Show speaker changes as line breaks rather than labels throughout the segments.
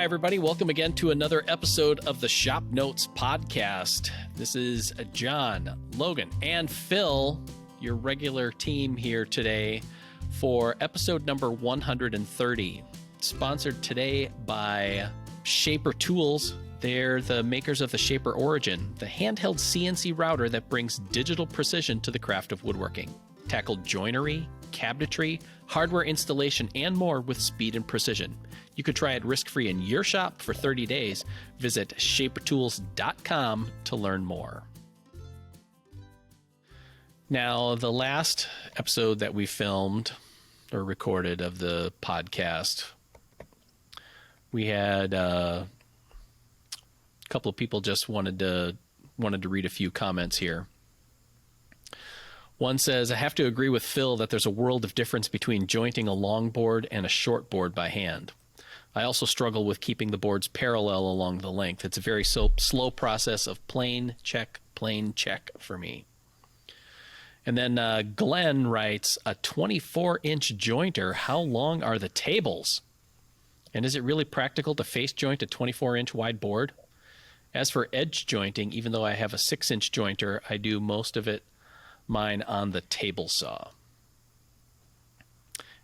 Hi, everybody. Welcome again to another episode of the ShopNotes Podcast. This is John, Logan, and Phil, your regular team here today for episode number 130. Sponsored today by Shaper Tools. They're the makers of the Shaper Origin, the handheld CNC router that brings digital precision to the craft of woodworking. Tackle joinery, cabinetry, hardware installation, and more with speed and precision. You could try it risk-free in your shop for 30 days. Visit shapertools.com to learn more. Now, the last episode that we filmed or recorded of the podcast, we had a couple of people just wanted to read a few comments here. One says, I have to agree with Phil that there's a world of difference between jointing a long board and a short board by hand. I also struggle with keeping the boards parallel along the length. It's a very slow process of plane check for me. And then Glenn writes, a 24-inch jointer, how long are the tables? And is it really practical to face joint a 24-inch wide board? As for edge jointing, even though I have a 6-inch jointer, I do most of mine on the table saw.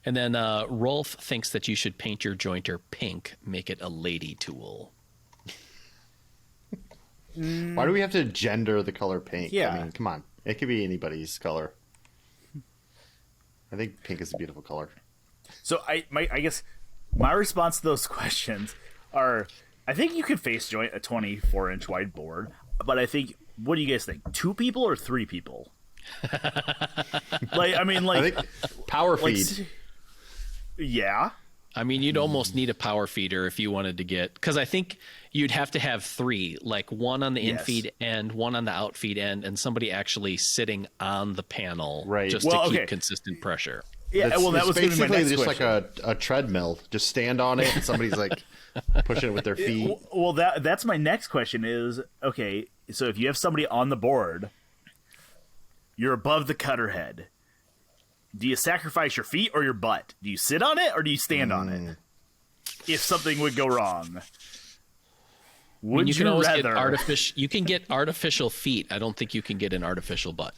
And then Rolf thinks that you should paint your jointer pink, make it a lady tool.
Why do we have to gender the color pink?
Yeah.
I mean, come on. It could be anybody's color. I think pink is a beautiful color.
So I guess my response to those questions are, I think you could face joint a 24-inch wide board, but I think, what do you guys think? 2 people or 3 people? I think
power feed.
Yeah.
I mean, you'd almost need a power feeder if you wanted to get, because I think you'd have to have 3, like one on the in-feed end, one on the out-feed end, and somebody actually sitting on the panel just to keep consistent pressure.
Yeah, that was
basically
my next
just
question.
like a treadmill. Just stand on it and somebody's like pushing it with their feet.
Well, that's my next question is, okay, so if you have somebody on the board, you're above the cutter head. Do you sacrifice your feet or your butt? Do you sit on it or do you stand on it? If something would go wrong.
You can always get you can get artificial feet. I don't think you can get an artificial butt.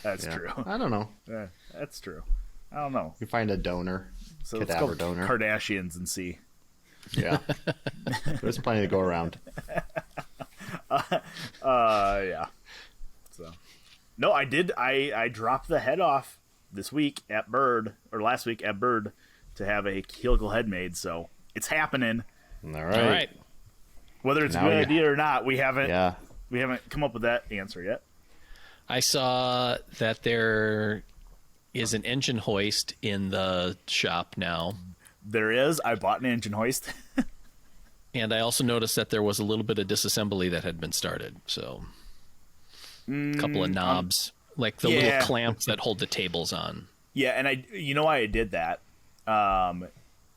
That's true.
I don't know.
Yeah, that's true. I don't know.
You find a donor.
So let's
cadaver
go
donor.
Kardashians and see.
Yeah. There's plenty to go around.
Yeah. So, no, I did. I dropped the head off last week at Bird to have a helical head made. So it's happening.
All right.
Whether it's a good idea or not, we haven't come up with that answer yet.
I saw that there is an engine hoist in the shop now.
There is. I bought an engine hoist.
And I also noticed that there was a little bit of disassembly that had been started. So a couple of knobs, like the little clamps that hold the tables on.
Yeah, and you know why I did that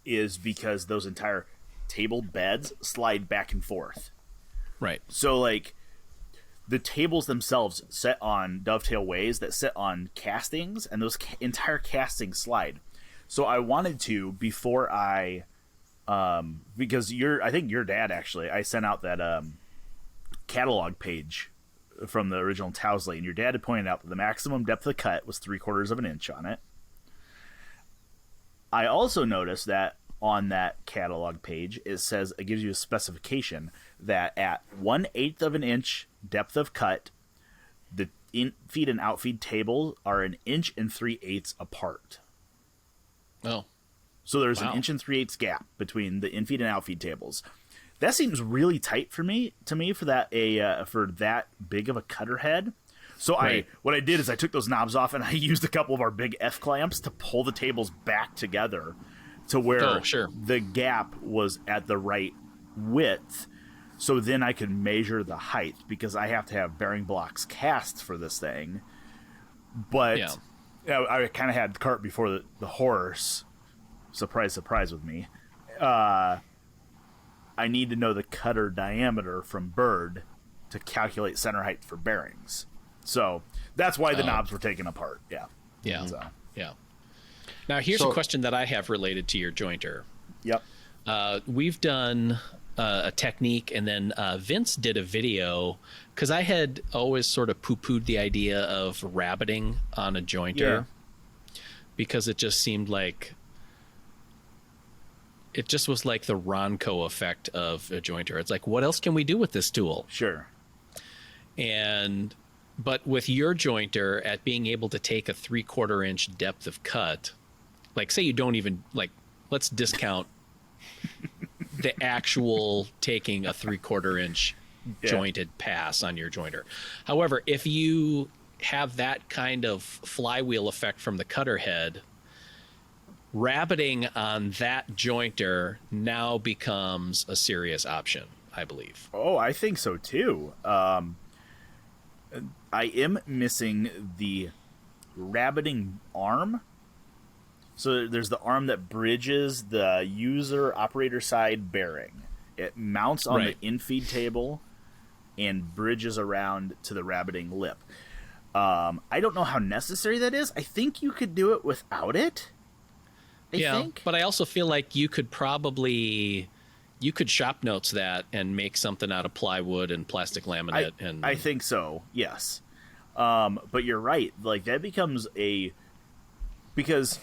is because those entire table beds slide back and forth.
Right.
So, like, the tables themselves set on dovetail ways that sit on castings, and those entire castings slide. So I wanted to, before I, because I think your dad actually, I sent out that catalog page from the original Towsley, and your dad had pointed out that the maximum depth of the cut was 3/4 of an inch on it. I also noticed that on that catalog page, it gives you a specification that at 1/8 of an inch depth of cut, the in-feed and out-feed tables are 1 inch and 3/8 apart.
Oh.
So there's 1 inch and 3/8 gap between the in-feed and out-feed tables. That seems really tight to me for that for that big of a cutter head. So what I did is I took those knobs off and I used a couple of our big F clamps to pull the tables back together to where the gap was at the right width. So then I could measure the height, because I have to have bearing blocks cast for this thing. But I kind of had the cart before the horse. Surprise, surprise with me. I need to know the cutter diameter from Bird to calculate center height for bearings. So that's why the knobs were taken apart. Yeah.
Yeah. So. Yeah. Now, here's a question that I have related to your jointer.
Yep.
We've done a technique, and then Vince did a video, because I had always sort of poo-pooed the idea of rabbeting on a jointer, because it just seemed like it just was like the Ronco effect of a jointer. It's like, what else can we do with this tool?
Sure.
But with your jointer, at being able to take a 3/4 inch depth of cut, like say you don't even, like, let's discount the actual taking a 3/4 inch jointed pass on your jointer. However, if you have that kind of flywheel effect from the cutter head, rabbeting on that jointer now becomes a serious option, I believe.
Oh, I think so too. I am missing the rabbeting arm. So there's the arm that bridges the user operator side bearing. It mounts on the infeed table and bridges around to the rabbeting lip. I don't know how necessary that is. I think you could do it without it. I think.
But I also feel like you could shop notes that and make something out of plywood and plastic laminate.
I think so, yes. But you're right. Like, that becomes because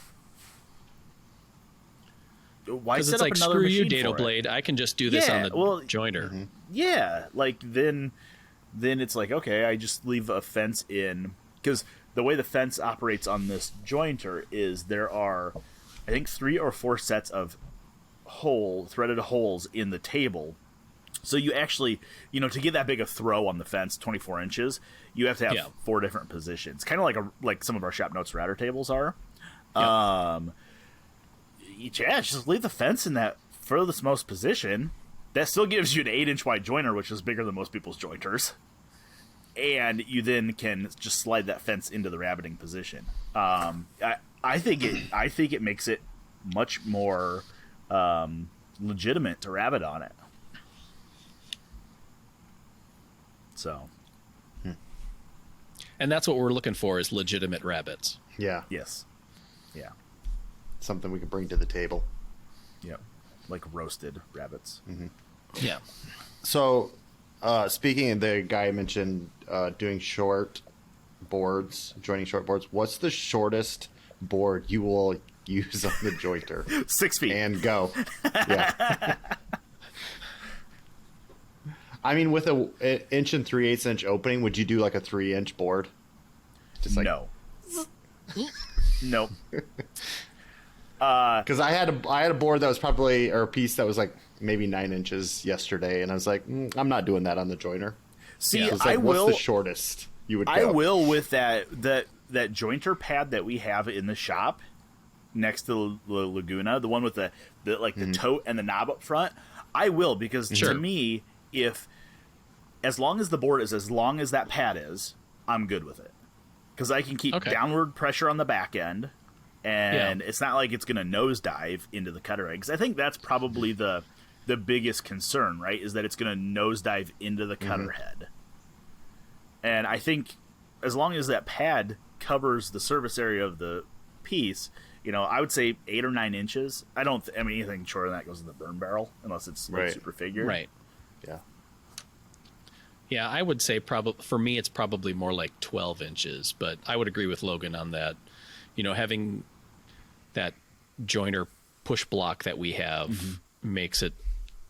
why set
it's
up
like,
another
screw you,
machine
dado
for it?
blade. I can just do this on the jointer.
Mm-hmm. Yeah, like then it's like, okay, I just leave a fence in, because the way the fence operates on this jointer is there are, I think, 3 or 4 sets of threaded holes in the table. So you actually, to get that big a throw on the fence, 24 inches, you have to have 4 different positions, kind of like some of our ShopNotes router tables are. Just leave the fence in that furthest most position. That still gives you an 8-inch wide jointer, which is bigger than most people's jointers. And you then can just slide that fence into the rabbeting position. I think it makes it much more legitimate to rabbet on it. So.
And that's what we're looking for, is legitimate rabbits.
Yeah.
Yes. Yeah.
Something we can bring to the table.
Yep. Like roasted rabbits.
Mm-hmm.
Yeah.
So, speaking of the guy mentioned doing short boards, joining short boards, what's the shortest board you will use on the jointer?
6 feet.
And go. Yeah. I mean, with an 1 3/8 inch opening, would you do like a 3-inch board? Just like...
No. Nope.
Because I had a board that was probably, or a piece that was like maybe 9 inches yesterday, and I was like, I'm not doing that on the jointer.
See,
so like, what's the shortest you would go?
I will with that jointer pad that we have in the shop next to the Laguna, the one with the tote and the knob up front. I will, because to me, as long as the board is as long as that pad is, I'm good with it, because I can keep downward pressure on the back end. And it's not like it's going to nosedive into the cutter eggs. I think that's probably the biggest concern, right? Is that it's going to nosedive into the cutter head. And I think as long as that pad covers the surface area of the piece, I would say 8 or 9 inches. I mean, anything shorter than that goes in the burn barrel, unless it's like super figured.
Right.
Yeah.
Yeah, I would say for me it's probably more like 12 inches, but I would agree with Logan on that. Having that jointer push block that we have makes it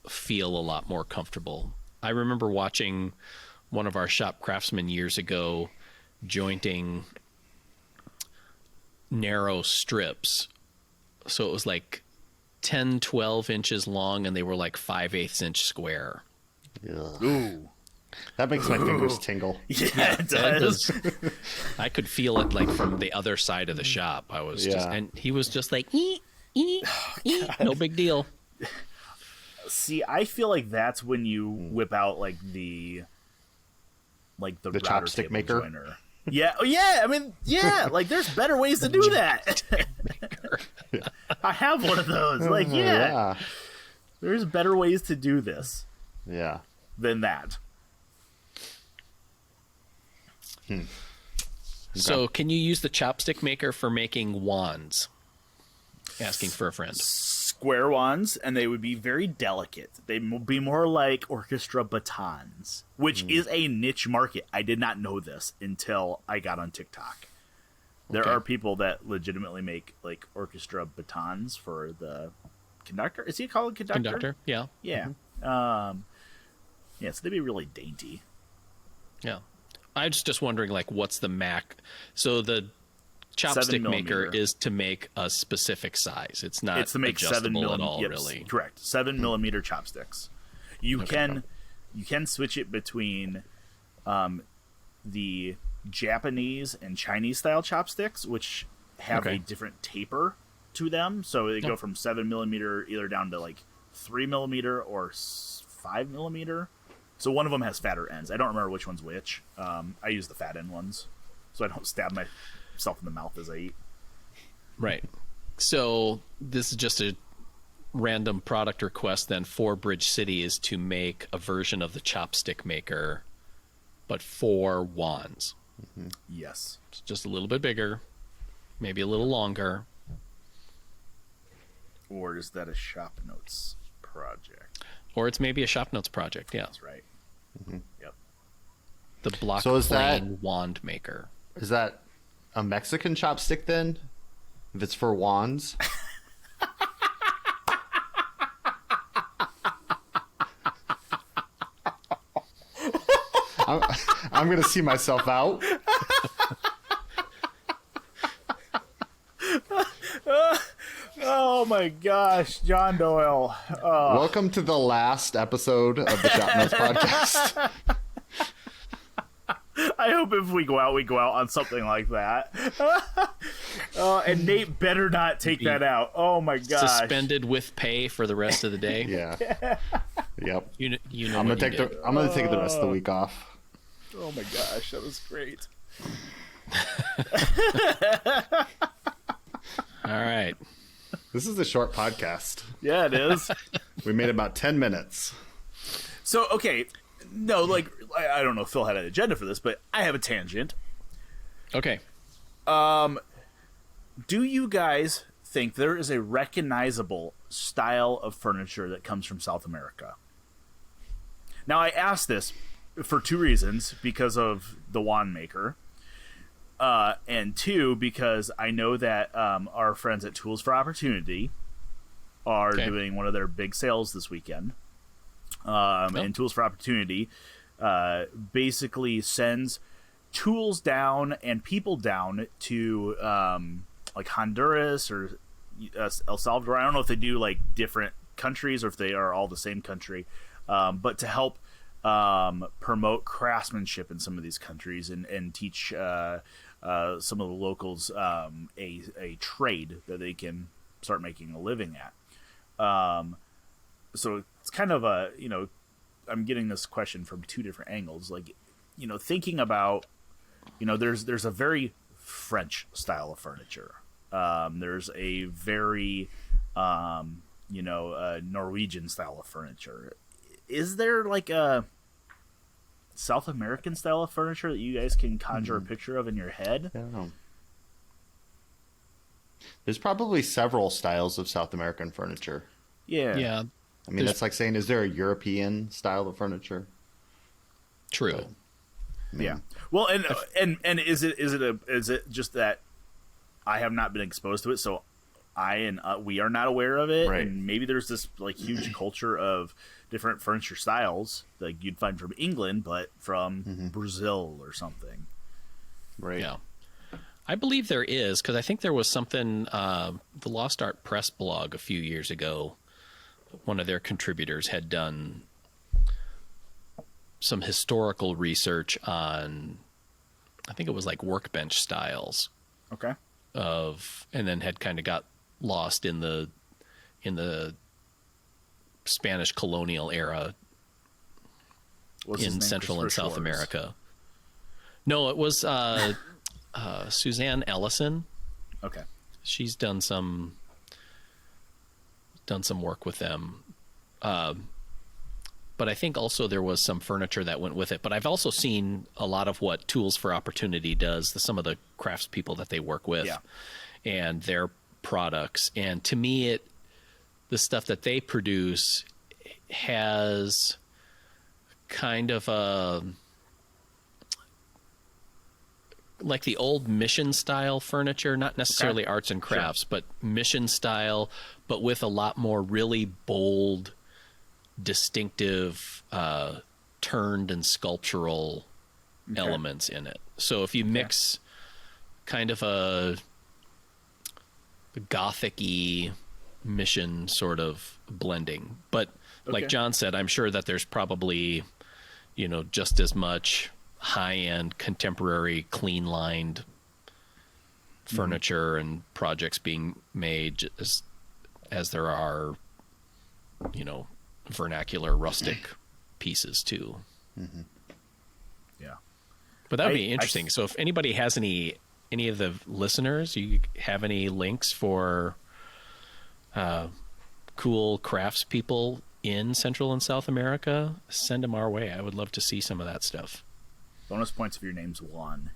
feel a lot more comfortable. I remember watching one of our shop craftsmen years ago jointing narrow strips. So it was like 10, 12 inches long, and they were like 5/8 inch square.
Ugh.
Ooh.
That makes my fingers tingle.
Yeah, it does.
I could feel it like from the other side of the shop. I was and he was just like, no big deal.
See, I feel like that's when you whip out like the
chopstick maker.
Joiner. Yeah. Oh, yeah. I mean, yeah. Like, there's better ways to do that. I have one of those. Like, yeah. There's better ways to do this.
Yeah.
Than that.
Okay.
So, can you use the chopstick maker for making wands? Asking for a friend.
square ones, and they would be very delicate. They'd be more like orchestra batons, which is a niche market. I did not know this until I got on TikTok. There are people that legitimately make like orchestra batons for the conductor. Is he called conductor?
Conductor, yeah.
Yeah. Yeah, so they'd be really dainty.
Yeah. I was just wondering, like, what's the Mac? So the chopstick maker is to make a specific size. It's not
it's to make
adjustable at all, really.
Correct. 7 millimeter chopsticks. You can switch it between the Japanese and Chinese style chopsticks, which have a different taper to them. So they go from 7 millimeter either down to like 3 millimeter or 5 millimeter. So one of them has fatter ends. I don't remember which one's which. I use the fat end ones so I don't stab myself in the mouth as I eat.
Right. So this is just a random product request then for Bridge City is to make a version of the chopstick maker, but for wands.
Mm-hmm. Yes.
It's just a little bit bigger, maybe a little longer.
Or is that a ShopNotes project?
Or it's maybe a ShopNotes project, yeah.
That's right. Mm-hmm. Yep.
The block wand maker.
Is that a Mexican chopstick then? If it's for wands? I'm going to see myself out.
Oh my gosh, John Doyle.
Welcome to the last episode of the ShopNotes Podcast.
I hope if we go out on something like that. And Nate better not take that out. Oh my gosh.
Suspended with pay for the rest of the day.
Yeah. Yep.
You know
I'm gonna take the rest of the week off.
Oh my gosh, that was great.
All right.
This is a short podcast.
Yeah, it is.
We made about 10 minutes.
So, okay. No, like, I don't know if Phil had an agenda for this, but I have a tangent.
Okay.
Do you guys think there is a recognizable style of furniture that comes from South America? Now, I ask this for two reasons. Because of the wand maker. And two, because I know that our friends at Tools for Opportunity are doing one of their big sales this weekend. And Tools for Opportunity basically sends tools down and people down to like Honduras or El Salvador. I don't know if they do like different countries or if they are all the same country, but to help promote craftsmanship in some of these countries and teach some of the locals a trade that they can start making a living at. So it's kind of a, I'm getting this question from two different angles. Like, thinking about, there's a very French style of furniture. There's a very, Norwegian style of furniture. Is there like a South American style of furniture that you guys can conjure a picture of in your head?
I don't know. There's probably several styles of South American furniture.
Yeah.
Yeah.
I mean, that's like saying, is there a European style of furniture?
True.
But,
yeah. Well, and is it just that I have not been exposed to it, so we are not aware of it,
right.
And maybe there's this like huge culture of different furniture styles like you'd find from England, but from Brazil or something.
Right.
Yeah. I believe there is, because I think there was something, the Lost Art Press blog a few years ago, one of their contributors had done some historical research on, I think it was like workbench styles.
Okay.
And then had kind of got lost in the Spanish colonial era in Central and South America. No, it was Suzanne Ellison.
Okay.
She's done some work with them. But I think also there was some furniture that went with it. But I've also seen a lot of what Tools for Opportunity does, some of the craftspeople that they work with and their products. And to me, the stuff that they produce has kind of a, like the old mission style furniture, not necessarily arts and crafts, but mission style, but with a lot more really bold, distinctive, turned and sculptural elements in it. So if you mix kind of a gothic-y mission sort of blending, but like John said, I'm sure that there's probably, just as much high-end, contemporary, clean-lined furniture and projects being made as there are, vernacular, rustic pieces too.
Mm-hmm. Yeah.
But that would be interesting. So if anybody has any of the listeners, you have any links for cool crafts people in Central and South America, send them our way. I would love to see some of that stuff.
Bonus points if your name's Juan.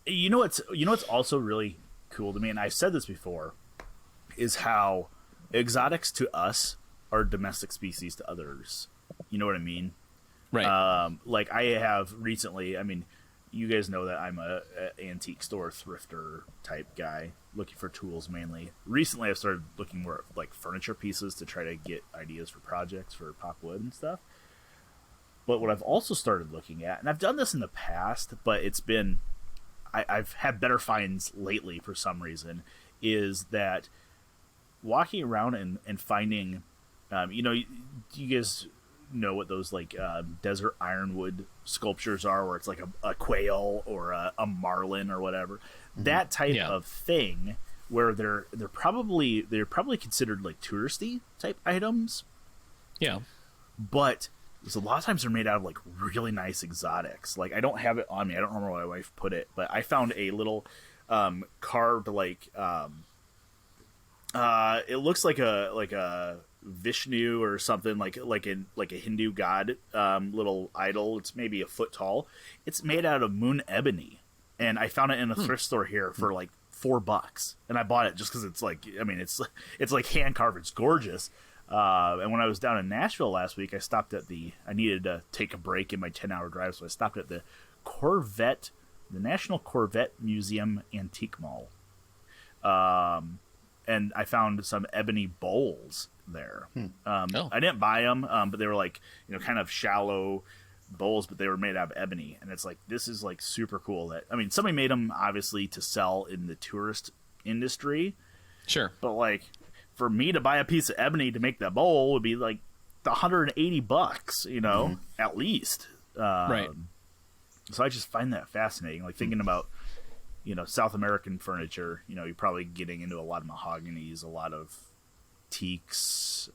You know what's also really cool to me, and I've said this before, is how exotics to us are domestic species to others. You know what I mean?
Right.
Like I have recently, I mean, you guys know that I'm a antique store thrifter type guy, looking for tools mainly. Recently, I've started looking more at like furniture pieces to try to get ideas for projects for pop wood and stuff. But what I've also started looking at, and I've done this in the past, but it's been, I've had better finds lately for some reason, is that walking around and finding, you guys know what those like desert ironwood sculptures are, where it's like a quail or a marlin or whatever, that type of thing, where they're probably considered like touristy type items.
Yeah,
but a lot of times they're made out of like really nice exotics. Like I don't have it on me. I don't remember where my wife put it, but I found a little carved like it looks like a Vishnu or something, like a Hindu god little idol. It's maybe a foot tall. It's made out of moon ebony, and I found it in a thrift store here for like $4, and I bought it just because it's like, I mean, it's like hand carved. It's gorgeous. And when I was down in Nashville last week, I stopped at I needed to take a break in my 10-hour drive, so I stopped at the National Corvette Museum Antique Mall. And I found some ebony bowls there. I didn't buy them, but they were like, kind of shallow bowls, but they were made out of ebony. And it's like, this is like super cool. Somebody made them obviously to sell in the tourist industry.
Sure.
But like, for me to buy a piece of ebony to make that bowl would be like $180, at least.
Right.
So I just find that fascinating. Like thinking about, South American furniture, you're probably getting into a lot of mahoganies, a lot of teaks,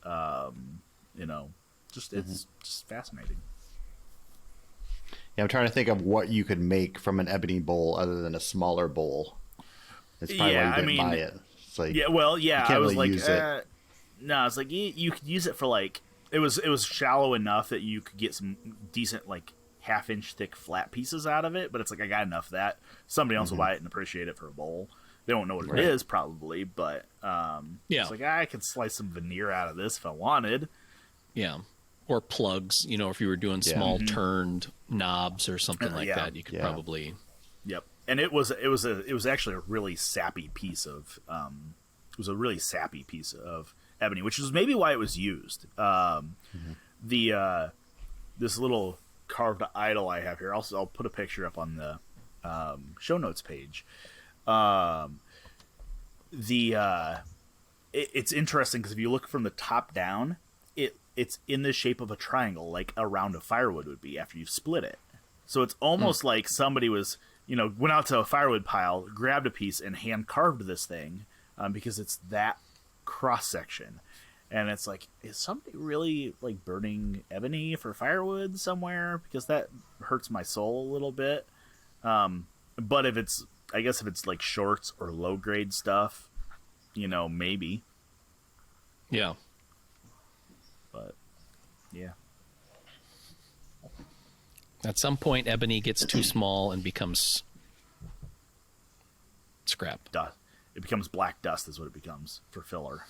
it's just fascinating.
Yeah, I'm trying to think of what you could make from an ebony bowl other than a smaller bowl. It's probably why you didn't buy it. It's like,
I was
really
like, no, it's like you could use it for like, it was shallow enough that you could get some decent like half-inch thick flat pieces out of it, but it's like I got enough of that somebody else will buy it and appreciate it for a bowl. They won't know what it is probably, but it's like I could slice some veneer out of this if I wanted.
Yeah, or plugs. If you were doing small turned knobs or something like that, you could probably.
Yep, and it was actually a really sappy piece of ebony, which is maybe why it was used. This little carved idol I have here. I'll put a picture up on the show notes page. It's interesting because if you look from the top down, it's in the shape of a triangle, like a round of firewood would be after you've split it. So it's almost like somebody was, went out to a firewood pile, grabbed a piece, and hand carved this thing because it's that cross section. And it's like, is somebody really like burning ebony for firewood somewhere? Because that hurts my soul a little bit. But if it's like shorts or low grade stuff, maybe.
Yeah.
But yeah.
At some point, ebony gets too small and becomes scrap.
It becomes black dust is what it becomes for filler.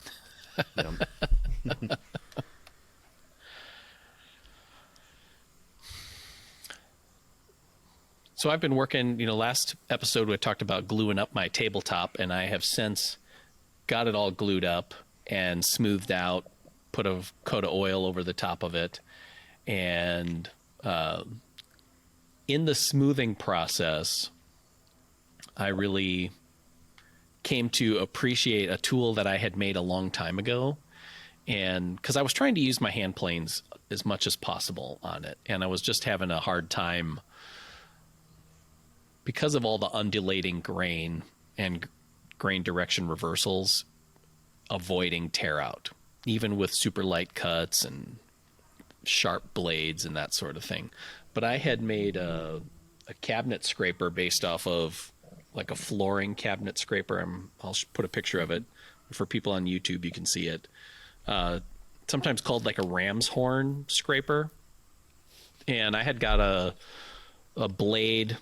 So I've been working, last episode we talked about gluing up my tabletop, and I have since got it all glued up and smoothed out, put a coat of oil over the top of it. And in the smoothing process, I really came to appreciate a tool that I had made a long time ago. And because I was trying to use my hand planes as much as possible on it, and I was just having a hard time because of all the undulating grain and grain direction reversals, avoiding tear out, even with super light cuts and sharp blades and that sort of thing. But I had made a cabinet scraper based off of like a flooring cabinet scraper. I'll put a picture of it for people on YouTube. You can see it. Sometimes called like a ram's horn scraper. And I had got a blade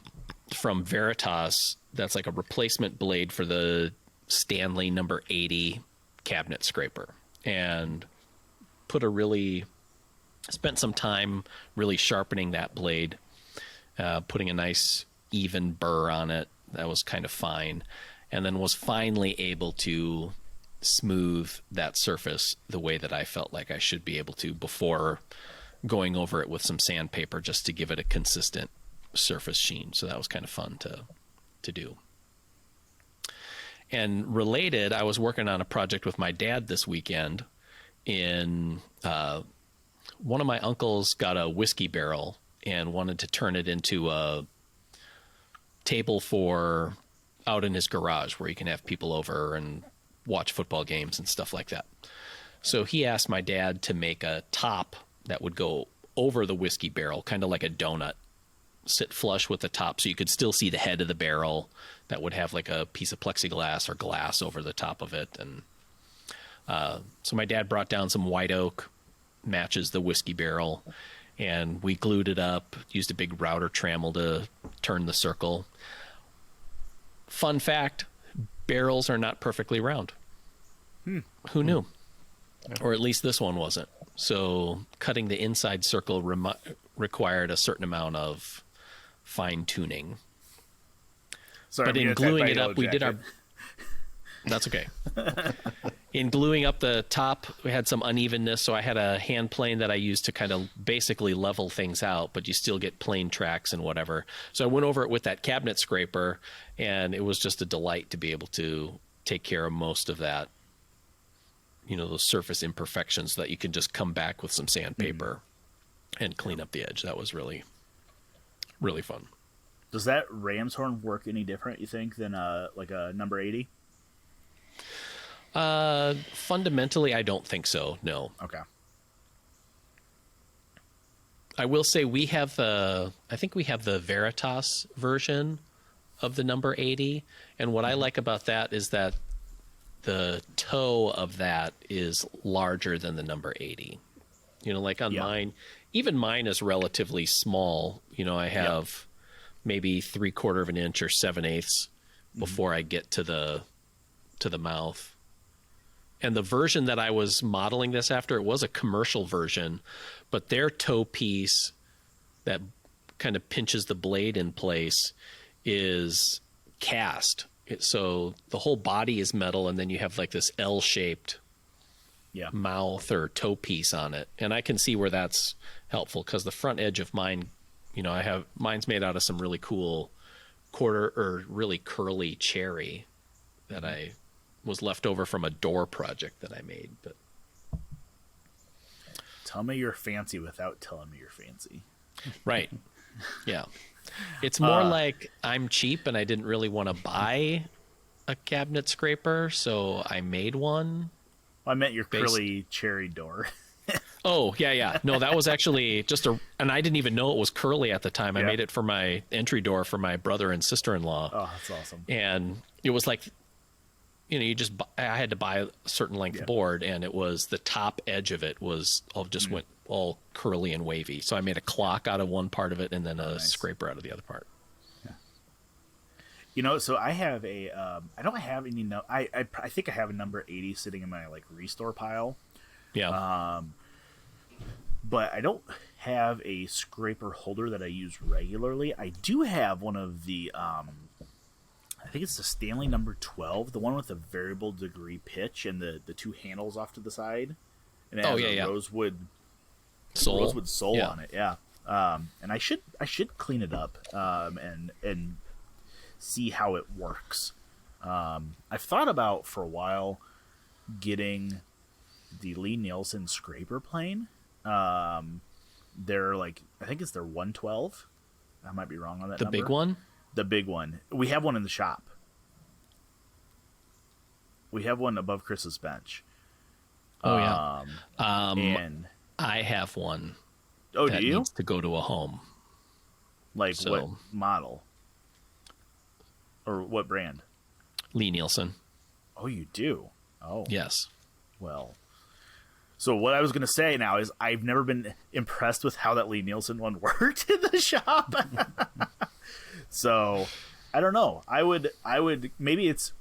from Veritas that's like a replacement blade for the Stanley number 80 cabinet scraper, and spent some time really sharpening that blade, putting a nice even burr on it that was kind of fine, and then was finally able to smooth that surface the way that I felt like I should be able to before going over it with some sandpaper just to give it a consistent surface sheen. So that was kind of fun to do. And related, I was working on a project with my dad this weekend. One of my uncles got a whiskey barrel and wanted to turn it into a table for out in his garage where he can have people over and watch football games and stuff like that. So he asked my dad to make a top that would go over the whiskey barrel, kind of like a donut, sit flush with the top so you could still see the head of the barrel, that would have like a piece of plexiglass or glass over the top of it. And so my dad brought down some white oak, matches the whiskey barrel, and we glued it up, used a big router trammel to turn the circle. Fun fact, barrels are not perfectly round. Who knew? Or at least this one wasn't. So cutting the inside circle required a certain amount of fine tuning.
Sorry,
but in gluing it up, we did our... That's okay. In gluing up the top, we had some unevenness, so I had a hand plane that I used to kind of basically level things out, but you still get plane tracks and whatever. So I went over it with that cabinet scraper, and it was just a delight to be able to take care of most of that, those surface imperfections that you can just come back with some sandpaper and clean up the edge. That was really, really fun.
Does that ram's horn work any different, you think, than like a number 80?
Fundamentally, I don't think so. No.
Okay.
I will say I think we have the Veritas version of the number 80. And what I like about that is that the toe of that is larger than the number 80. Like on mine, even mine is relatively small. I have maybe 3/4 of an inch or 7/8 before I get to the mouth. And the version that I was modeling this after, it was a commercial version, but their toe piece that kind of pinches the blade in place is cast. So the whole body is metal, and then you have like this L-shaped mouth or toe piece on it. And I can see where that's helpful, because the front edge of mine, mine's made out of some really cool really curly cherry that I was left over from a door project that I made. But
tell me you're fancy without telling me you're fancy.
Right. Yeah. It's more like I'm cheap and I didn't really want to buy a cabinet scraper, so I made one.
I meant your curly cherry door.
Oh, yeah. No, that was actually and I didn't even know it was curly at the time. I made it for my entry door for my brother and sister-in-law.
Oh, that's awesome.
And it was like, I had to buy a certain length board, and it was the top edge of it was went all curly and wavy. So I made a clock out of one part of it and then a scraper out of the other part.
So I have I don't have any. I think I have a number 80 sitting in my like restore pile.
Yeah.
But I don't have a scraper holder that I use regularly. I do have one of the, I think it's the Stanley number 12, the one with the variable degree pitch and the two handles off to the side. And it has a rosewood sole on it. Yeah. And I should clean it up and see how it works. I've thought about for a while getting the Lee Nielsen scraper plane. They're like, I think it's their 112. I might be wrong on that number.
The big one?
The big one. We have one in the shop. We have one above Chris's bench.
Oh, yeah.
And
I have one.
Oh,
that
do you?
needs to go to a home.
Like what model? Or what brand?
Lee Nielsen.
Oh, you do? Oh.
Yes.
Well, so what I was going to say now is I've never been impressed with how that Lee Nielsen one worked in the shop. So I don't know. I would maybe it's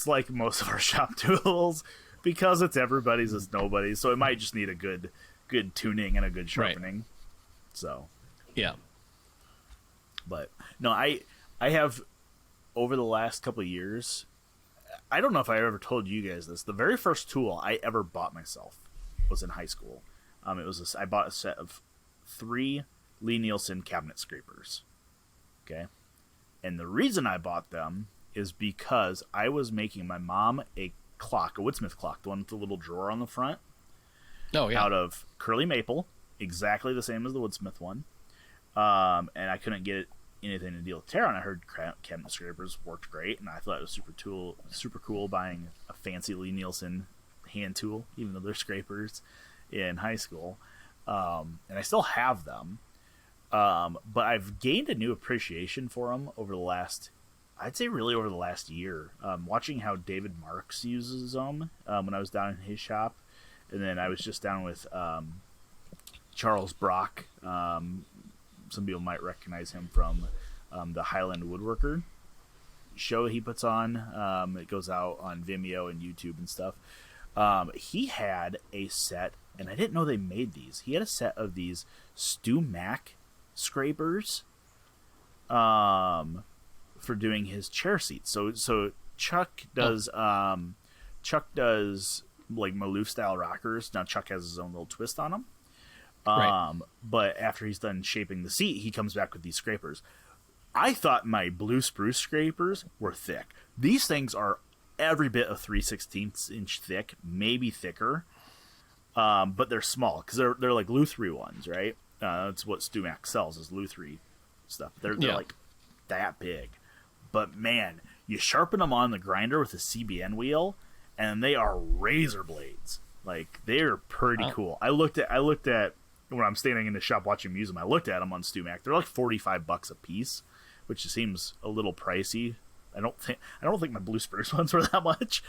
like most of our shop tools because it's everybody's, it's nobody's. So it might just need a good tuning and a good sharpening. Right. So
yeah.
But no, I have over the last couple of years, I don't know if I ever told you guys this. The very first tool I ever bought myself was in high school. I bought a set of 3 Lee Nielsen cabinet scrapers. Okay. And the reason I bought them is because I was making my mom a Woodsmith clock, the one with the little drawer on the front.
Oh, yeah.
Out of curly maple, exactly the same as the Woodsmith one. And I couldn't get anything to deal with tear on. I heard cabinet scrapers worked great, and I thought it was super cool buying a fancy Lee Nielsen hand tool, even though they're scrapers, in high school. And I still have them. But I've gained a new appreciation for them over the last year. Watching how David Marks uses them when I was down in his shop. And then I was just down with Charles Brock. Some people might recognize him from the Highland Woodworker show he puts on. It goes out on Vimeo and YouTube and stuff. He had a set, and I didn't know they made these. He had a set of these Stu Mac scrapers for doing his chair seats. So Chuck does like Maloof style rockers. Now Chuck has his own little twist on them.
Right.
But after he's done shaping the seat, he comes back with these scrapers. I thought my blue spruce scrapers were thick. These things are every bit of 3/16 inch thick, maybe thicker. But they're small because they're like Lutherie ones, right? That's what Stu Mac sells is Lutherie stuff. They're like that big. But man, you sharpen them on the grinder with a CBN wheel, and they are razor blades. Like they're pretty cool. I looked at when I'm standing in the shop watching Museum. I looked at them on Stu Mac. They're like $45 a piece, which seems a little pricey. I don't think my blue spruce ones were that much,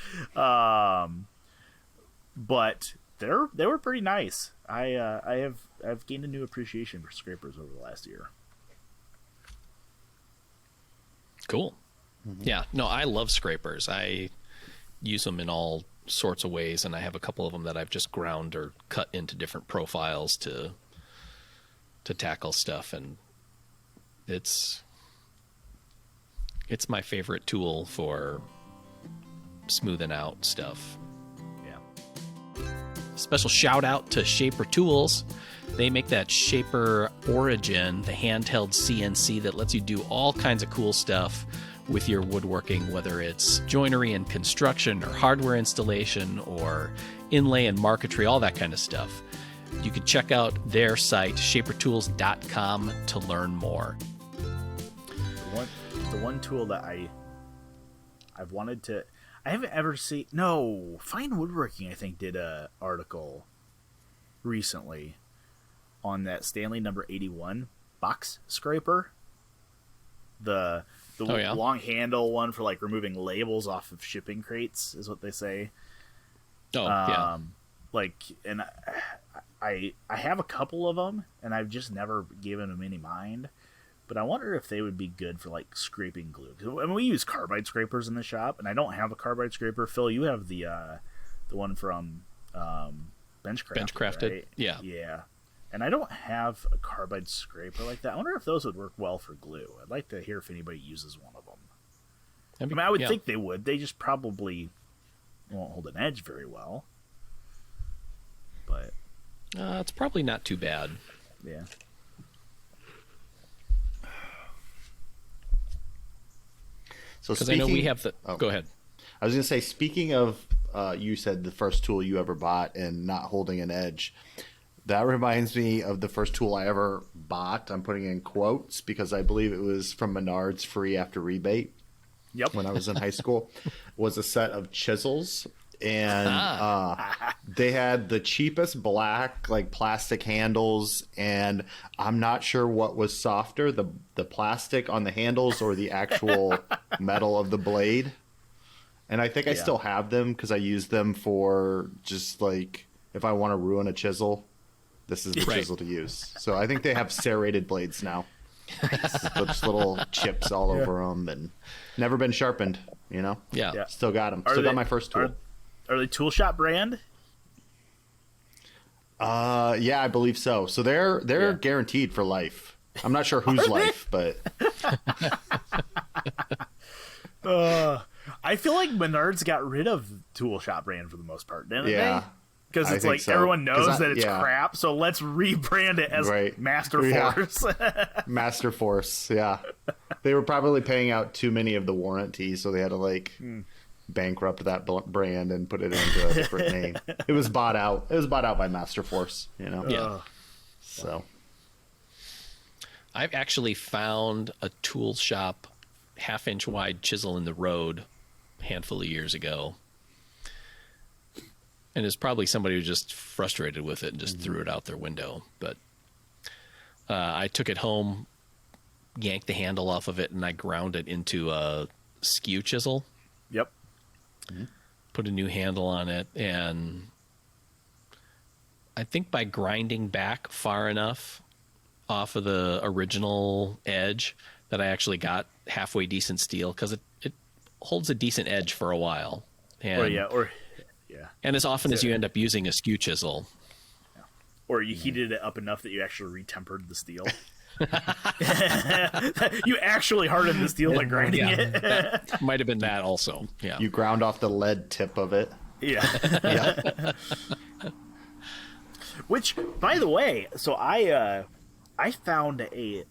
but they were pretty nice. I've gained a new appreciation for scrapers over the last year.
Cool. Mm-hmm. Yeah. No, I love scrapers. I use them in all sorts of ways, and I have a couple of them that I've just ground or cut into different profiles to tackle stuff, and it's my favorite tool for smoothing out stuff.
Yeah.
Special shout out to Shaper Tools. They make that Shaper Origin, the handheld CNC that lets you do all kinds of cool stuff with your woodworking, whether it's joinery and construction or hardware installation or inlay and marquetry, all that kind of stuff. You can check out their site, shapertools.com, to learn more.
The one tool that I've wanted to... I haven't ever seen... No, Fine Woodworking, I think, did a article recently on that Stanley number 81 box scraper. The long handle one for like removing labels off of shipping crates is what they say.
Oh, yeah.
And I have a couple of them, and I've just never given them any mind. but I wonder if they would be good for like scraping glue. 'Cause, I mean, we use carbide scrapers in the shop, and I don't have a carbide scraper. Phil, you have the one from Benchcrafted, right? Yeah. And I don't have a carbide scraper like that. I wonder if those would work well for glue. I'd like to hear if anybody uses one of them. I mean, I would think they would. They just probably won't hold an edge very well. But
it's probably not too bad.
Yeah.
So
because I know we have the. Oh. Go ahead.
I was going to say, speaking of, you said the first tool you ever bought and not holding an edge. That reminds me of the first tool I ever bought. I'm putting in quotes because I believe it was from Menards, free after rebate.
Yep.
When I was in high school, was a set of chisels, and they had the cheapest black like plastic handles, and I'm not sure what was softer, the plastic on the handles or the actual metal of the blade. And I think I still have them because I use them for just like if I want to ruin a chisel. This is the chisel to use. So I think they have serrated blades now. Just little chips all over them and never been sharpened, you know?
Yeah.
Still got them. Still got my first tool.
Are they Tool Shop brand?
Yeah, I believe so. So they're guaranteed for life. I'm not sure whose life, but...
I feel like Menards got rid of Tool Shop brand for the most part, didn't they? Because it's like so. Everyone knows that it's crap, so let's rebrand it as Master Force.
Master Force, yeah. They were probably paying out too many of the warranties, so they had to bankrupt that brand and put it into a different name. It was bought out. It was bought out by Master Force, you know?
Yeah.
So.
I've actually found a tool shop 1/2-inch wide chisel in the road a handful of years ago. And it's probably somebody who was just frustrated with it and just threw it out their window. But I took it home, yanked the handle off of it, and I ground it into a skew chisel.
Yep.
Put a new handle on it. And I think by grinding back far enough off of the original edge that I actually got halfway decent steel because it holds a decent edge for a while. And, and as often as you end up using a skew chisel.
Or you heated it up enough that you actually retempered the steel. You actually hardened the steel by grinding it.
That might have been that also. Yeah.
You ground off the lead tip of it.
Yeah. Which, by the way, so I found a...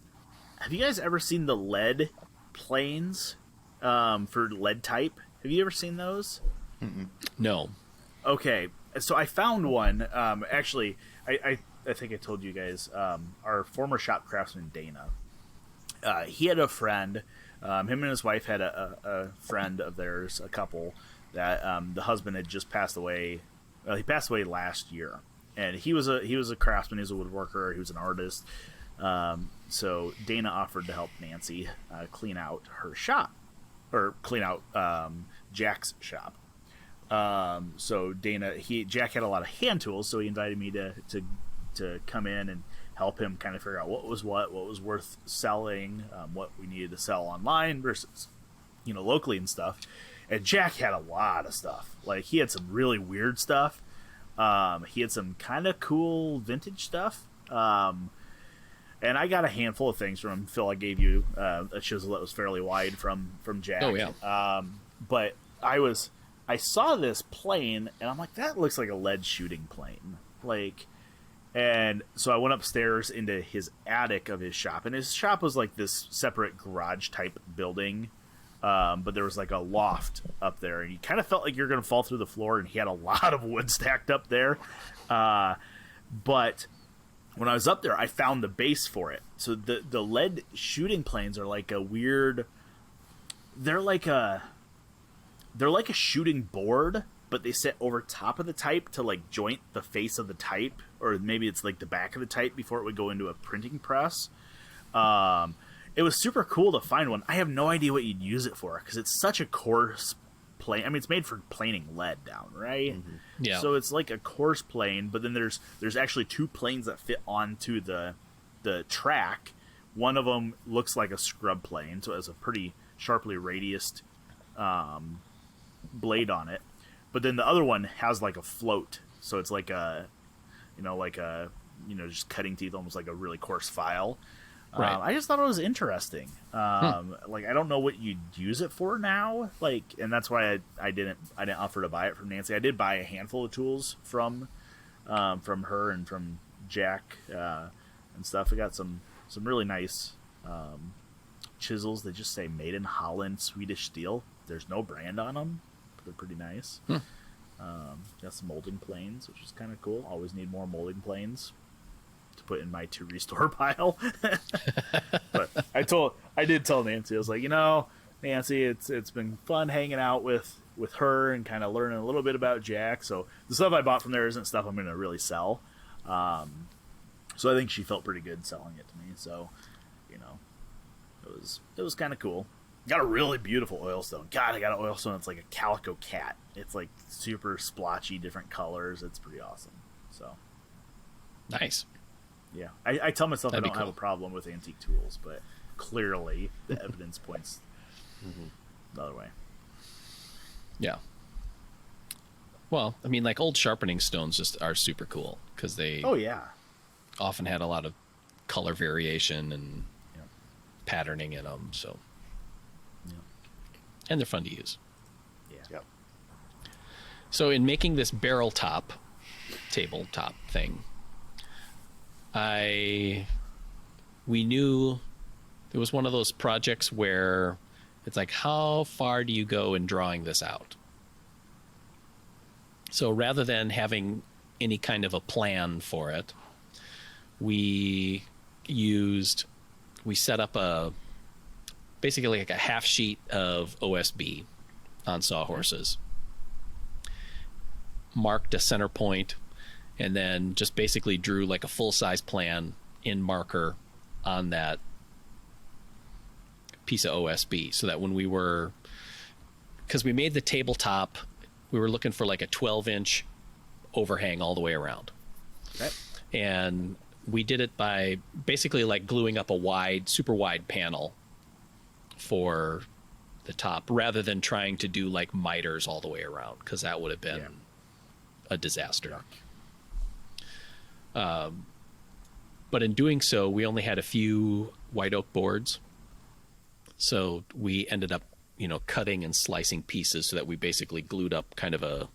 Have you guys ever seen the lead planes for lead type? Have you ever seen those?
No.
Okay, so I found one. Actually, I think I told you guys. Our former shop craftsman Dana, he had a friend. Him and his wife had a friend of theirs, a couple that the husband had just passed away. He passed away last year, and he was a craftsman. He was a woodworker. He was an artist. So Dana offered to help Nancy clean out her shop, or clean out Jack's shop. So Jack had a lot of hand tools, so he invited me to come in and help him kind of figure out what was worth selling, what we needed to sell online versus, locally and stuff. And Jack had a lot of stuff. Like, he had some really weird stuff. He had some kind of cool vintage stuff. And I got a handful of things from him. Phil, I gave you a chisel that was fairly wide from Jack.
Oh, yeah.
But I saw this plane, and I'm like, that looks like a lead shooting plane. And so I went upstairs into his attic of his shop, and his shop was like this separate garage type building, but there was like a loft up there, and you kind of felt like you're going to fall through the floor, and he had a lot of wood stacked up there. But when I was up there, I found the base for it. So the lead shooting planes are like a weird... They're like a shooting board, but they sit over top of the type to like joint the face of the type, or maybe it's like the back of the type before it would go into a printing press. It was super cool to find one. I have no idea what you'd use it for because it's such a coarse plane. I mean, it's made for planing lead down, right?
Mm-hmm. Yeah.
So it's like a coarse plane, but then there's actually two planes that fit onto the track One of them looks like a scrub plane, so it has a pretty sharply radiused blade on it. But then the other one has like a float, so it's like just cutting teeth, almost like a really coarse file.
Right.
I just thought it was interesting. Like, I don't know what you'd use it for now. Like, and that's why I didn't offer to buy it from Nancy. I did buy a handful of tools from her and from Jack and stuff. I got some really nice chisels. They just say made in Holland, Swedish steel. There's no brand on them. They're pretty nice. Got some molding planes, which is kind of cool. Always need more molding planes to put in my to restore pile. But I did tell Nancy, I was like, Nancy, it's been fun hanging out with her and kind of learning a little bit about Jack. So the stuff I bought from there isn't stuff I'm going to really sell. So I think she felt pretty good selling it to me. So, it was kind of cool. Got a really beautiful oilstone. God, I got an oilstone that's like a calico cat. It's like super splotchy, different colors. It's pretty awesome. So
nice.
Yeah, I tell myself
That'd
I don't
be
have
cool.
a problem with antique tools, but clearly the evidence points the other way.
Yeah. Well, I mean, like old sharpening stones just are super cool because they often had a lot of color variation and patterning in them. So, and they're fun to use.
Yeah.
Yep.
So in making this barrel top, tabletop thing, we knew there was one of those projects where it's like, how far do you go in drawing this out? So rather than having any kind of a plan for it, we set up basically like a half sheet of OSB on sawhorses, marked a center point, and then just basically drew like a full-size plan in marker on that piece of OSB, so that when because we made the tabletop, we were looking for like a 12-inch overhang all the way around.
Okay.
And we did it by basically like gluing up a super wide panel for the top, rather than trying to do like miters all the way around, because that would have been a disaster. But in doing so, we only had a few white oak boards, so we ended up cutting and slicing pieces so that we basically glued up kind of a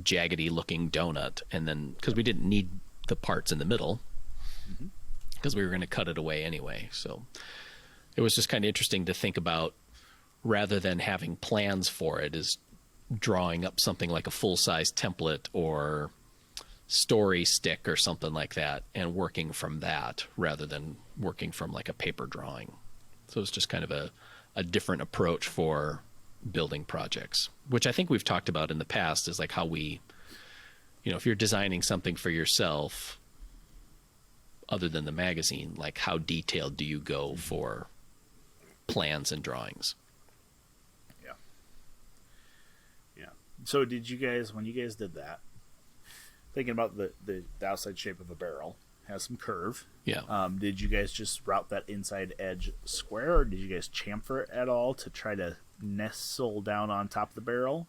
jaggedy looking donut, and then because we didn't need the parts in the middle because we were going to cut it away anyway. So it was just kind of interesting to think about, rather than having plans for it, is drawing up something like a full-size template or story stick or something like that, and working from that rather than working from like a paper drawing. So it's just kind of a different approach for building projects, which I think we've talked about in the past, is like how we, if you're designing something for yourself other than the magazine, like how detailed do you go for plans and drawings?
Yeah. So did you guys, when you guys did that, thinking about the outside shape of a barrel, has some curve.
Yeah.
Did you guys just route that inside edge square, or did you guys chamfer it at all to try to nestle down on top of the barrel?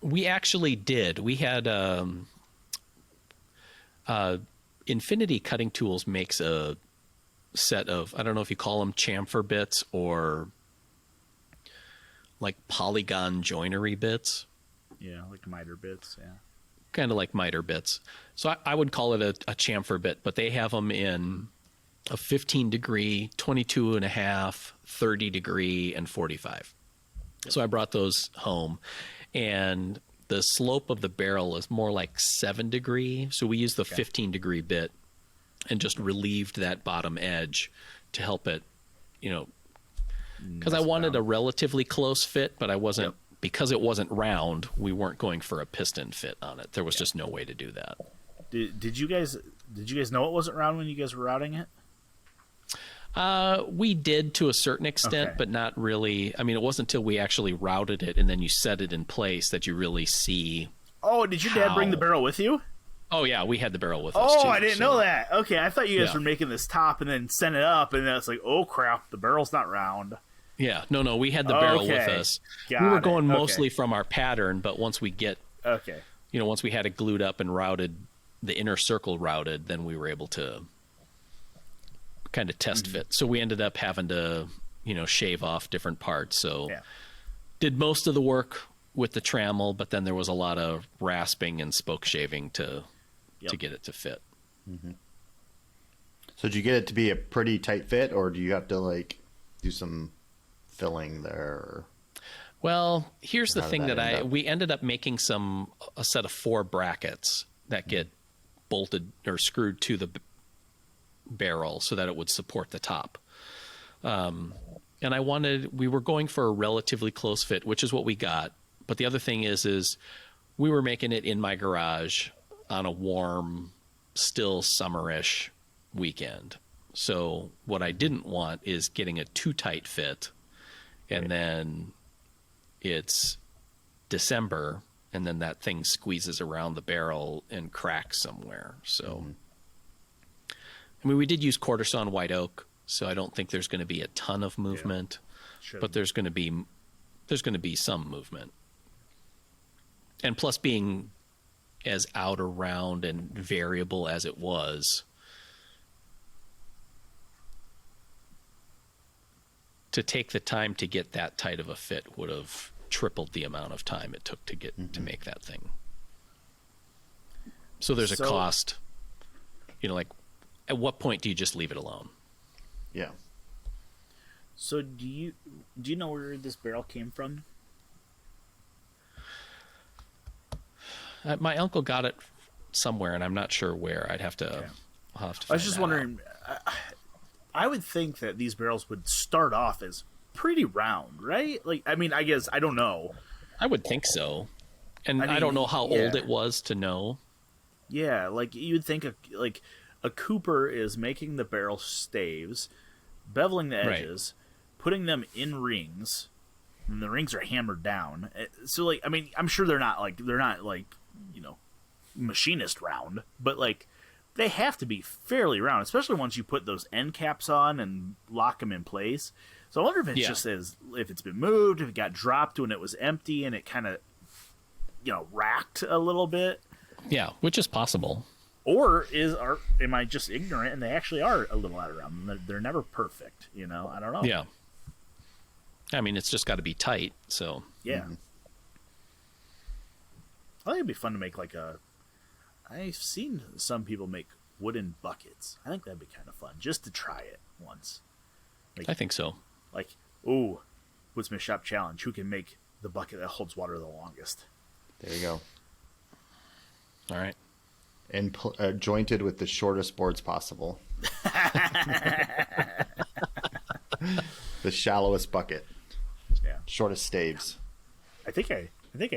We actually did. We had Infinity Cutting Tools makes a set of, I don't know if you call them chamfer bits or like polygon joinery bits.
Yeah, like miter bits, yeah.
Kind of like miter bits. So I would call it a chamfer bit, but they have them in a 15 degree, 22 and a half, 30 degree, and 45. Yep. So I brought those home, and the slope of the barrel is more like 7 degree. So we used the 15 degree bit and just relieved that bottom edge to help it, because I wanted a relatively close fit, but I wasn't, because it wasn't round, we weren't going for a piston fit on it. There was just no way to do that.
Did you guys know it wasn't round when you guys were routing it?
We did to a certain extent, but not really. I mean, it wasn't until we actually routed it and then you set it in place that you really see.
Oh, did your dad bring the barrel with you?
Oh yeah, we had the barrel with us.
Oh,
too,
I didn't know that. Okay, I thought you guys were making this top and then send it up, and then it's like, oh crap, the barrel's not round.
Yeah, no, we had the barrel with us. We were going mostly from our pattern, but once we get, once we had it glued up and routed, the inner circle routed, then we were able to kind of test fit. So we ended up having to, shave off different parts. So did most of the work with the trammel, but then there was a lot of rasping and spoke shaving to get it to fit.
Mm-hmm. So did you get it to be a pretty tight fit, or do you have to do some filling there?
Well, here's the thing we ended up making a set of 4 brackets that get bolted or screwed to the barrel so that it would support the top. And we were going for a relatively close fit, which is what we got. But the other thing is we were making it in my garage on a warm, still summerish weekend. So what I didn't want is getting a too tight fit, and then it's December, and then that thing squeezes around the barrel and cracks somewhere. So, I mean, we did use quarter sawn white oak, so I don't think there's going to be a ton of movement, but there's going to be some movement. And plus, being as out around and variable as it was, to take the time to get that tight of a fit would have tripled the amount of time it took to get to make that thing. So there's a cost. At what point do you just leave it alone?
Yeah.
So do you know where this barrel came from?
My uncle got it somewhere, and I'm not sure where. I'll have to find
I was just wondering. I would think that these barrels would start off as pretty round, right? I guess I don't know.
I would think so, and I don't know how old it was to know.
Yeah, you'd think a cooper is making the barrel staves, beveling the edges, putting them in rings, and the rings are hammered down. So I'm sure they're not machinist round, but they have to be fairly round, especially once you put those end caps on and lock them in place. So I wonder if it's just if it's been moved, if it got dropped when it was empty and it kind of, racked a little bit.
Yeah, which is possible.
Or am I just ignorant and they actually are a little out of round? They're never perfect, I don't know.
Yeah. I mean, it's just got to be tight, so.
Yeah. I think it'd be fun to make I've seen some people make wooden buckets. I think that'd be kind of fun, just to try it once.
I think so.
What's my shop challenge? Who can make the bucket that holds water the longest?
There you go.
All right.
And jointed with the shortest boards possible. The shallowest bucket.
Yeah.
Shortest staves.
I think I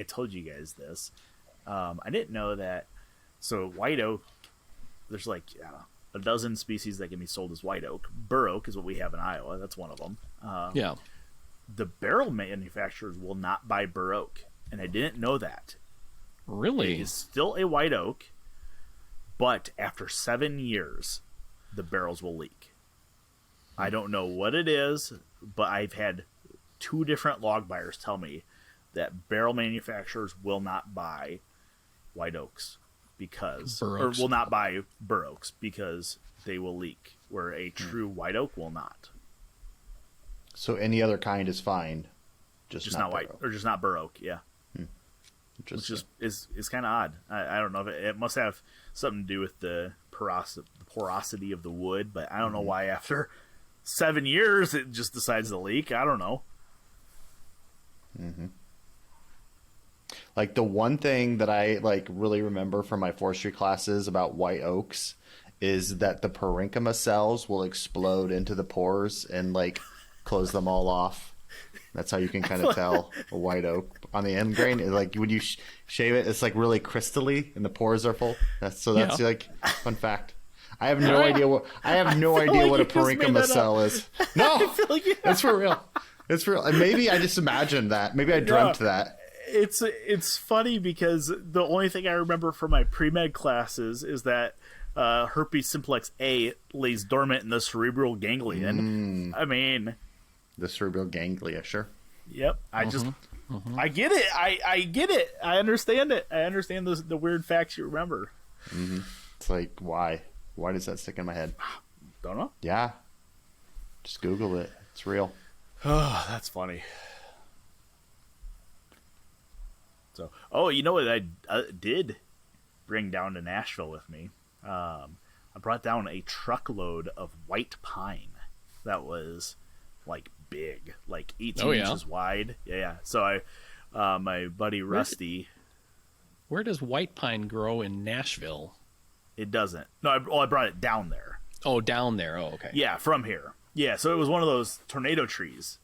told you guys this. I didn't know that. So white oak, there's a dozen species that can be sold as white oak. Bur oak is what we have in Iowa. That's one of them. The barrel manufacturers will not buy bur oak, and I didn't know that.
Really?
It is still a white oak, but after 7 years, the barrels will leak. I don't know what it is, but I've had 2 different log buyers tell me that barrel manufacturers will not buy white oaks or will not buy bur oaks because they will leak, where a true white oak will not.
So any other kind is fine, just not
white or just not bur oak. Yeah. Which is kind of odd. I don't know if it must have something to do with the porosity of the wood, but I don't know why after 7 years it just decides to leak. I don't know.
Mm-hmm. The one thing that I really remember from my forestry classes about white oaks is that the parenchyma cells will explode into the pores and close them all off. That's how you can kind of tell a white oak on the end grain. When you shave it, it's really crystally and the pores are full. That's fun fact. I have no idea what a parenchyma cell is. No, it's for real. It's for real. And maybe I just imagined that. Maybe I dreamt that.
It's funny because the only thing I remember from my pre-med classes is that herpes simplex A lays dormant in the cerebral ganglion. I mean,
the cerebral ganglia, sure.
Yep. I just I get it. I get it. I understand it. I understand the weird facts you remember.
It's like, why does that stick in my head?
Don't know.
Yeah, just Google it. It's real.
Oh, that's funny. So, you know what I did bring down to Nashville with me? I brought down a truckload of white pine that was like big, like 18 inches wide. Yeah. So my buddy Rusty.
Where does white pine grow in Nashville?
It doesn't. No, I brought it down there.
Oh, down there. Oh, okay.
Yeah, from here. Yeah, so it was one of those tornado trees.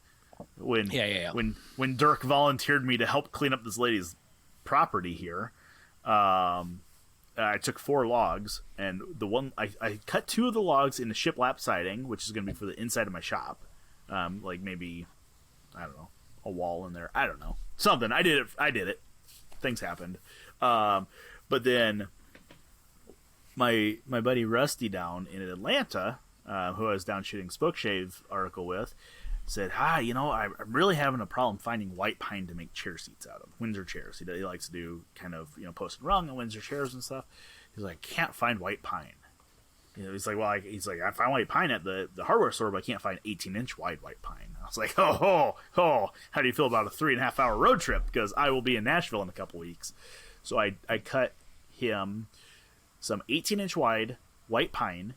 When Dirk volunteered me to help clean up this lady's property here, I took 4 logs, and I cut 2 of the logs into shiplap siding, which is going to be for the inside of my shop, like maybe, I don't know, a wall in there. I don't know, something. I did it. Things happened, but then my buddy Rusty down in Atlanta, who I was down shooting Spokeshave article with, said, I'm really having a problem finding white pine to make chair seats out of. Windsor chairs. He likes to do kind of, post and rung and Windsor chairs and stuff. He's like, can't find white pine. He's like, I found white pine at the hardware store, but I can't find 18-inch wide white pine. I was like, how do you feel about a 3.5-hour road trip? Because I will be in Nashville in a couple weeks. So I cut him some 18-inch wide white pine,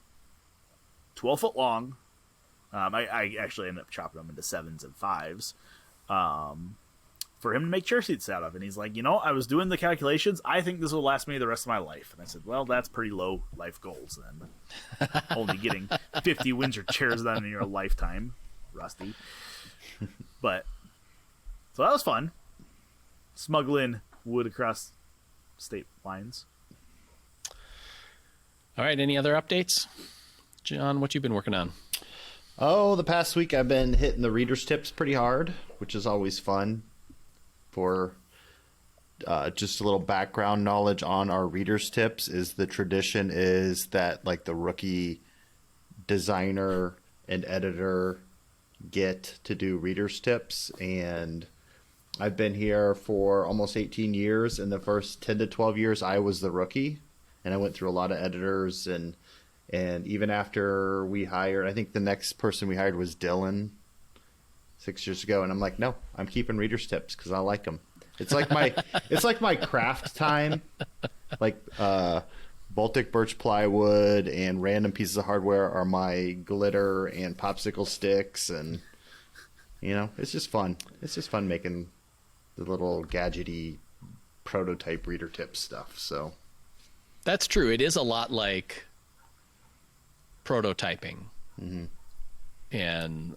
12-foot long. I actually ended up chopping them into 7s and 5s for him to make chair seats out of. And he's like, I was doing the calculations. I think this will last me the rest of my life. And I said, well, that's pretty low life goals then. Only getting 50 Windsor chairs done in your lifetime, Rusty. But, so that was fun. Smuggling wood across state lines.
All right, any other updates? John, what you been working on?
Oh, the past week I've been hitting the reader's tips pretty hard, which is always fun. For just a little background knowledge on our reader's tips, is the tradition is that like the rookie designer and editor get to do reader's tips, and I've been here for almost 18 years. In the first 10 to 12 years, I was the rookie, and I went through a lot of editors, and even after we hired, I think the next person we hired was Dylan 6 years ago, and I'm like, no, I'm keeping reader's tips because I like them. It's like my craft time, like Baltic birch plywood and random pieces of hardware are my glitter and popsicle sticks, and it's just fun. It's just fun making the little gadgety prototype reader tip stuff. So
that's true. It is a lot like prototyping, and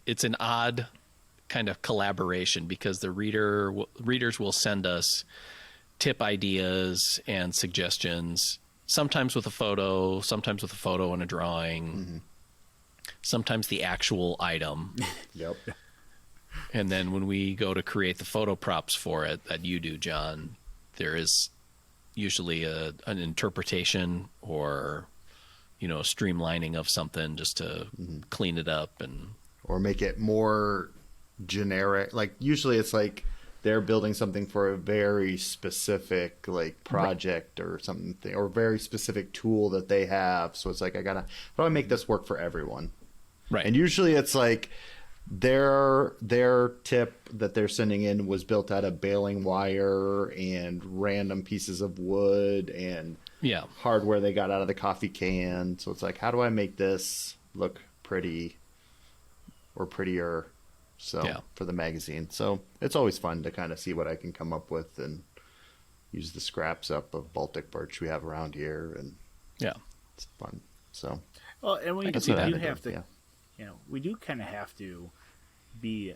it's an odd kind of collaboration because the readers will send us tip ideas and suggestions, sometimes with a photo and a drawing, sometimes the actual item.
Yep.
And then when we go to create the photo props for it that you do, John, there is usually an interpretation or streamlining of something just to clean it up
or make it more generic. Like usually it's like they're building something for a very specific like project or something, or very specific tool that they have. So it's like, how do I make this work for everyone?
Right.
And usually it's like their tip that they're sending in was built out of baling wire and random pieces of wood and hardware they got out of the coffee can. So it's like, how do I make this look pretty or prettier? So for the magazine. So it's always fun to kind of see what I can come up with and use the scraps up of Baltic birch we have around here. And it's fun. So,
well, and we do have to, we do kind of have to be, I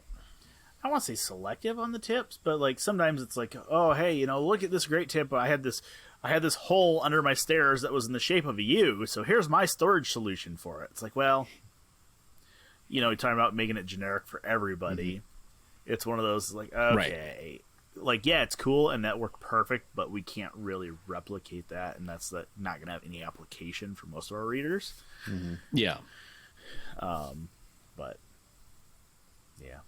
don't want to say selective on the tips, but like sometimes it's like, oh, hey, look at this great tip. I had this hole under my stairs that was in the shape of a U, so here's my storage solution for it. It's like, well, you're talking about making it generic for everybody. It's one of those like, okay, like, yeah, it's cool and that worked perfect, but we can't really replicate that, and that's not going to have any application for most of our readers.
Mm-hmm. Yeah.
But yeah.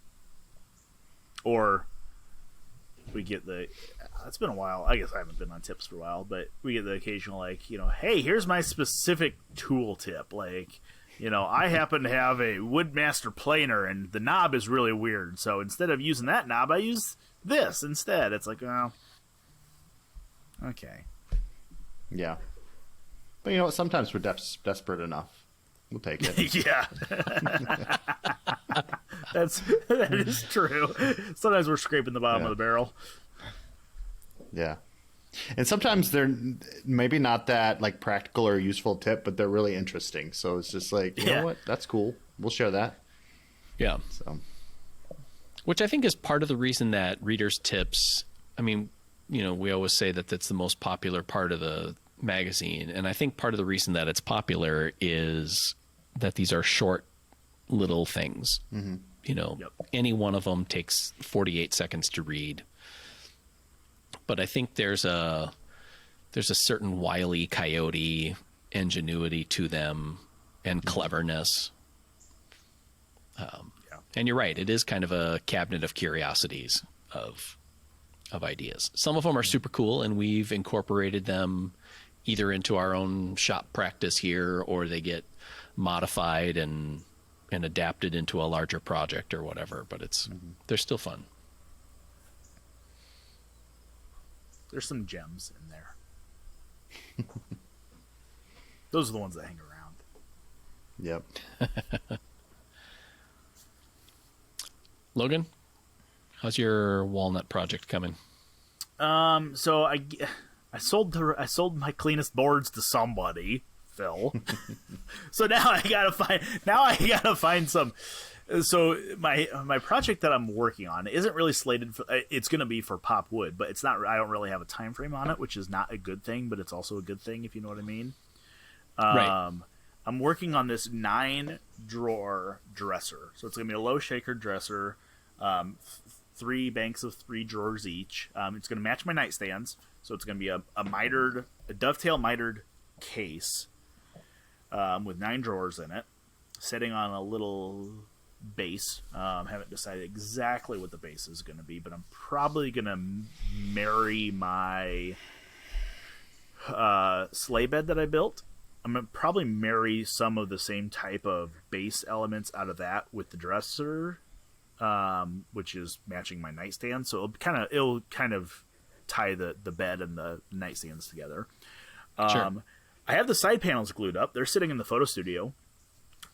Or we get it's been a while. I guess I haven't been on tips for a while, but we get the occasional, like, hey, here's my specific tool tip. Like, I happen to have a Woodmaster planer and the knob is really weird. So instead of using that knob, I use this instead. It's like, well, okay.
Yeah. But you know what? Sometimes we're desperate enough. We'll take it.
Yeah. That is true. Sometimes we're scraping the bottom of the barrel.
Yeah. And sometimes they're maybe not that like practical or useful tip, but they're really interesting. So it's just like, you know what? That's cool. We'll share that.
Yeah.
So,
which I think is part of the reason that readers' tips, I mean, we always say that that's the most popular part of the magazine. And I think part of the reason that it's popular is that these are short little things. Mm-hmm. Any one of them takes 48 seconds to read. But I think there's a certain Wile E. Coyote ingenuity to them and cleverness. And you're right. It is kind of a cabinet of curiosities of ideas. Some of them are super cool, and we've incorporated them either into our own shop practice here, or they get modified and adapted into a larger project or whatever. But they're still fun.
There's some gems in there. Those are the ones that hang around.
Yep.
Logan, how's your walnut project coming?
So I sold my cleanest boards to somebody, Phil. So now I gotta find some. So my project that I'm working on isn't really slated for. It's going to be for pop wood, but it's not. I don't really have a time frame on it, which is not a good thing, but it's also a good thing if you know what I mean.
Right.
I'm working on this 9-drawer dresser, so it's going to be a low shaker dresser, 3 banks of 3 drawers each. It's going to match my nightstands, so it's going to be a dovetail mitered case with 9 drawers in it, sitting on a little base. Haven't decided exactly what the base is going to be, but I'm probably going to marry my sleigh bed that I built. I'm going to probably marry some of the same type of base elements out of that with the dresser, which is matching my nightstand. So it'll kind of tie the bed and the nightstands together.
Sure.
I have the side panels glued up. They're sitting in the photo studio.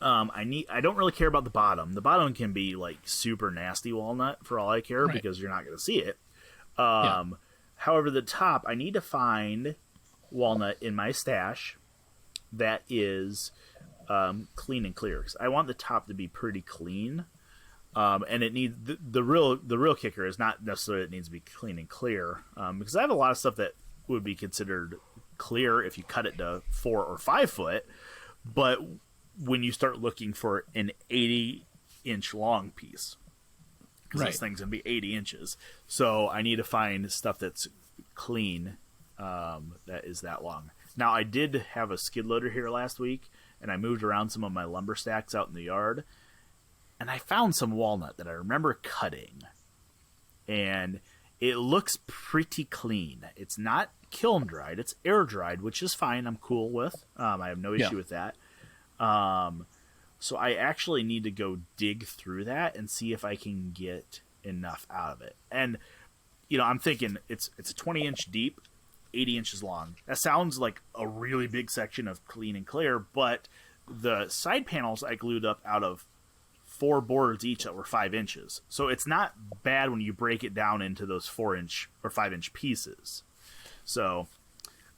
I don't really care about the bottom. The bottom can be like super nasty walnut for all I care,
right,
because you're not going to see it. However, the top, I need to find walnut in my stash that is clean and clear. 'Cause I want the top to be pretty clean, and it needs the real kicker is not necessarily it needs to be clean and clear, because I have a lot of stuff that would be considered clear if you cut it to 4 or 5 foot, but when you start looking for an 80-inch long piece, because this thing's gonna be 80 inches, so I need to find stuff that's clean, that is that long. Now, I did have a skid loader here last week, and I moved around some of my lumber stacks out in the yard, and I found some walnut that I remember cutting, and it looks pretty clean. It's not kiln dried; it's air dried, which is fine. I'm cool with. I have no issue with that. So I actually need to go dig through that and see if I can get enough out of it. And I'm thinking it's a 20-inch deep, 80 inches long. That sounds like a really big section of clean and clear, but the side panels I glued up out of 4 boards each that were 5 inches. So it's not bad when you break it down into those 4-inch or 5-inch pieces. So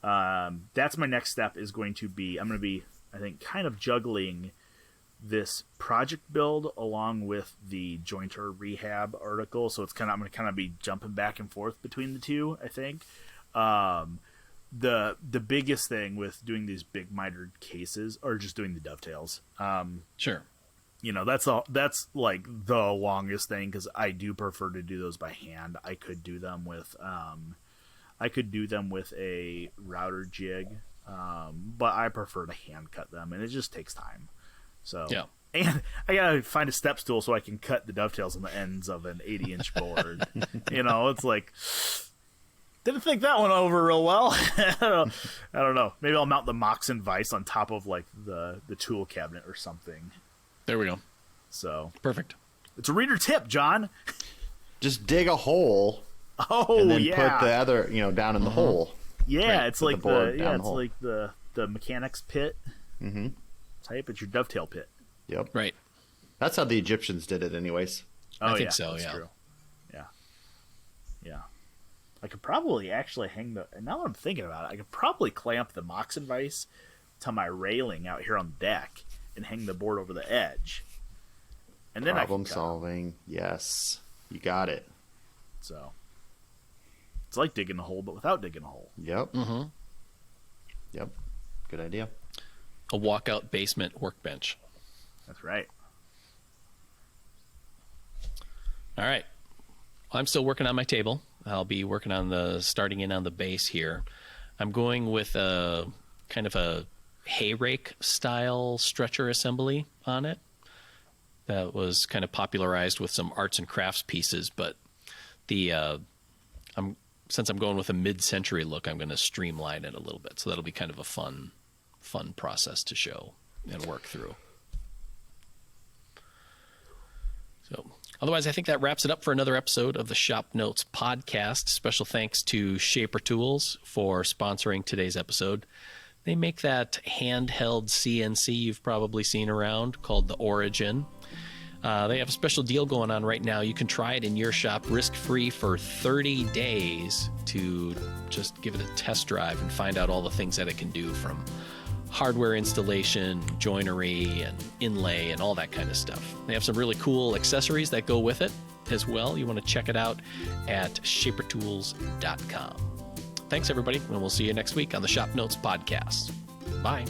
that's my next step is going to be, I'm going to be, I think, kind of juggling this project build along with the jointer rehab article. So I'm going to kind of be jumping back and forth between the two, I think. The biggest thing with doing these big mitered cases, or just doing the dovetails,
sure,
That's like the longest thing, because I do prefer to do those by hand. I could do them with a router jig, but I prefer to hand cut them, and it just takes time. So
yeah.
And I gotta find a step stool so I can cut the dovetails on the ends of an 80-inch board. It's like, didn't think that one over real well. I don't know. Maybe I'll mount the Moxon vise on top of like the tool cabinet or something.
There we go.
So
perfect.
It's a reader tip, John.
Just dig a hole.
Oh,
and then
yeah.
put the other, down in the hole.
Yeah,
Right.
it's
Put
like
the board
the
down
it's
hole.
like the mechanics pit
Mm-hmm.
type. It's your dovetail pit.
Yep.
Right.
That's how the Egyptians did it, anyways.
Oh,
I think
yeah,
so,
that's
yeah.
true. Yeah. I could probably actually hang now that I'm thinking about it, I could probably clamp the Moxon vise to my railing out here on the deck and hang the board over the edge. And then
Problem solving. Yes. You got it.
So it's like digging a hole, but without digging a hole.
Yep.
Mm-hmm.
Yep. Good idea.
A walkout basement workbench.
That's right.
All right. I'm still working on my table. I'll be working on starting in on the base here. I'm going with a kind of a hay rake style stretcher assembly on it. That was kind of popularized with some arts and crafts pieces, but since I'm going with a mid-century look, I'm going to streamline it a little bit. So that'll be kind of a fun process to show and work through. So otherwise, I think that wraps it up for another episode of the Shop Notes Podcast. Special thanks to Shaper Tools for sponsoring today's episode. They make that handheld CNC you've probably seen around called the Origin. They have a special deal going on right now. You can try it in your shop risk-free for 30 days to just give it a test drive and find out all the things that it can do, from hardware installation, joinery, and inlay, and all that kind of stuff. They have some really cool accessories that go with it as well. You want to check it out at shapertools.com. Thanks, everybody, and we'll see you next week on the Shop Notes Podcast. Bye.